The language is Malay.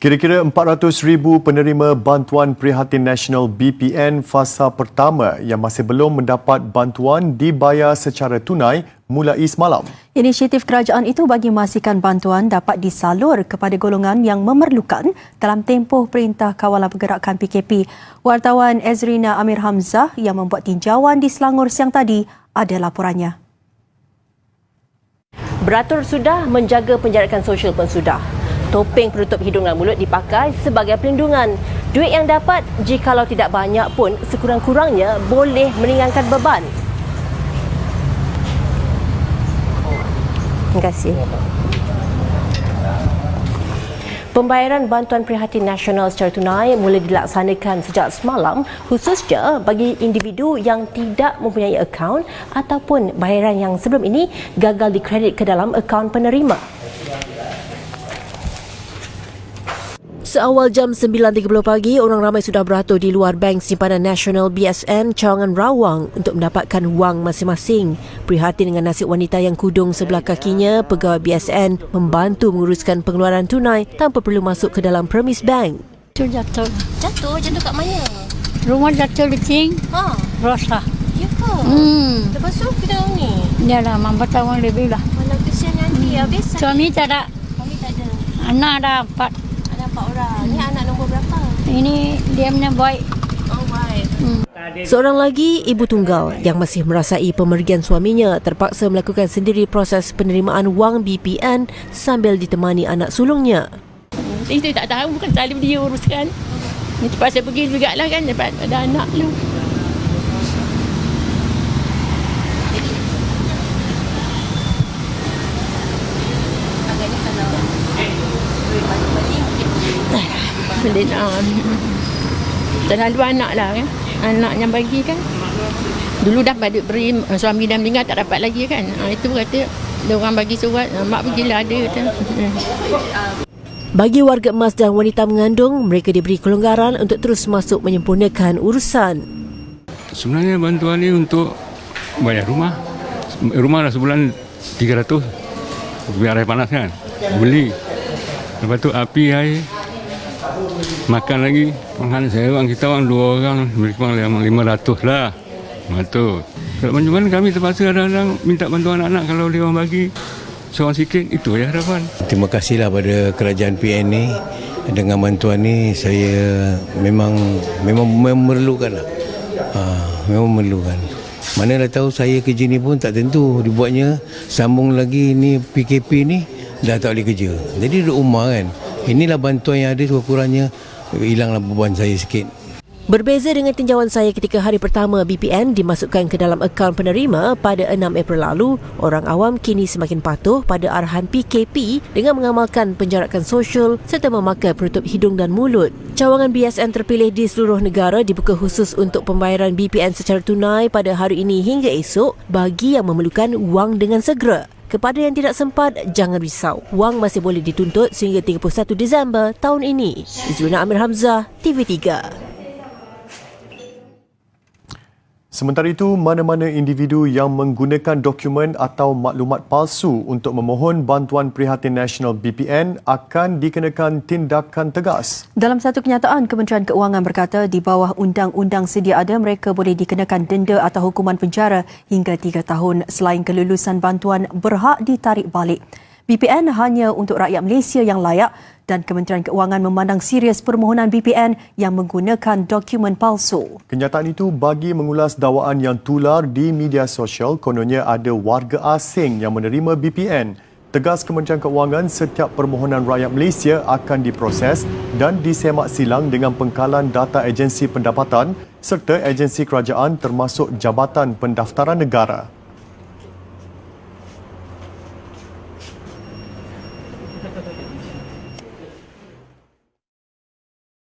Kira-kira 400,000 penerima bantuan prihatin nasional BPN fasa pertama yang masih belum mendapat bantuan dibayar secara tunai mulai semalam. Inisiatif kerajaan itu bagi memastikan bantuan dapat disalur kepada golongan yang memerlukan dalam tempoh Perintah Kawalan Pergerakan PKP. Wartawan Ezrina Amir Hamzah yang membuat tinjauan di Selangor siang tadi ada laporannya. Beratur sudah, menjaga penjarakan sosial pun sudah. Topeng penutup hidung dan mulut dipakai sebagai perlindungan. Duit yang dapat, jikalau tidak banyak pun, sekurang-kurangnya boleh meringankan beban. Terima kasih. Pembayaran bantuan prihatin nasional secara tunai mula dilaksanakan sejak semalam, khususnya bagi individu yang tidak mempunyai akaun ataupun bayaran yang sebelum ini gagal dikredit ke dalam akaun penerima. Seawal jam 9.30 pagi, orang ramai sudah beratur di luar Bank Simpanan Nasional BSN Cawangan Rawang untuk mendapatkan wang masing-masing. Prihatin dengan nasib wanita yang kudung sebelah kakinya, pegawai BSN membantu menguruskan pengeluaran tunai tanpa perlu masuk ke dalam premis bank. Jatuh. Jatuh kat mana? Rumah jatuh lecing. Rasa. Ya ke? Lepas tu kita ni? Ya lah, 4 tahun lebih lah. Mana kesian nanti habis. Suami tak ada. Suami tak ada. Anak ada 4. Ada 4 orang. Ni anak nombor berapa? Ini dia punya baik. Oh, baik. Seorang lagi ibu tunggal yang masih merasai pemergian suaminya terpaksa melakukan sendiri proses penerimaan wang BPN sambil ditemani anak sulungnya. Saya tak tahu, bukan selalu dia uruskan. Ini terpaksa pergi juga lah kan, dapat ada anak lu. Agaknya kalau duit balik-balik Boleh terlalu anak lah kan. Anak yang bagi kan. Dulu dah pada beri, suami dah meninggal tak dapat lagi kan. Itu kata dia orang bagi surat, mak pergilah ada kata. Bagi warga emas dan wanita mengandung, mereka diberi kelonggaran untuk terus masuk menyempurnakan urusan. Sebenarnya bantuan ni untuk bayar rumah. Rumah dah sebulan 300. Biar air panas kan. Beli. Lepas tu api air. Makan lagi. Makan saya orang kita orang 2 orang. Lebih kurang 500 lah. Betul. Kalau macam kami terpaksa kadang-kadang minta bantuan anak kalau dia orang bagi seorang sikit, itu ya harapan. Terima kasihlah pada kerajaan PN ni. Dengan bantuan ni saya memang memerlukan lah. Memang memerlukan. Mana dah tahu saya kerja ni pun tak tentu dibuatnya. Sambung lagi ni PKP ni dah tak boleh kerja. Jadi duduk rumah kan. Inilah bantuan yang ada, sekurang-kurangnya hilanglah beban saya sikit. Berbeza dengan tinjauan saya ketika hari pertama BPN dimasukkan ke dalam akaun penerima pada 6 April lalu, orang awam kini semakin patuh pada arahan PKP dengan mengamalkan penjarakan sosial serta memakai penutup hidung dan mulut. Cawangan BSN terpilih di seluruh negara dibuka khusus untuk pembayaran BPN secara tunai pada hari ini hingga esok bagi yang memerlukan wang dengan segera. Kepada yang tidak sempat, jangan risau. Wang masih boleh dituntut sehingga 31 Disember tahun ini. Ezrina Amir Hamzah, TV3. Sementara itu, mana-mana individu yang menggunakan dokumen atau maklumat palsu untuk memohon bantuan prihatin nasional BPN akan dikenakan tindakan tegas. Dalam satu kenyataan, Kementerian Keuangan berkata di bawah undang-undang sedia ada mereka boleh dikenakan denda atau hukuman penjara hingga 3 tahun selain kelulusan bantuan berhak ditarik balik. BPN hanya untuk rakyat Malaysia yang layak dan Kementerian Keuangan memandang serius permohonan BPN yang menggunakan dokumen palsu. Kenyataan itu bagi mengulas dakwaan yang tular di media sosial kononnya ada warga asing yang menerima BPN. Tegas Kementerian Keuangan, setiap permohonan rakyat Malaysia akan diproses dan disemak silang dengan pengkalan data agensi pendapatan serta agensi kerajaan termasuk Jabatan Pendaftaran Negara.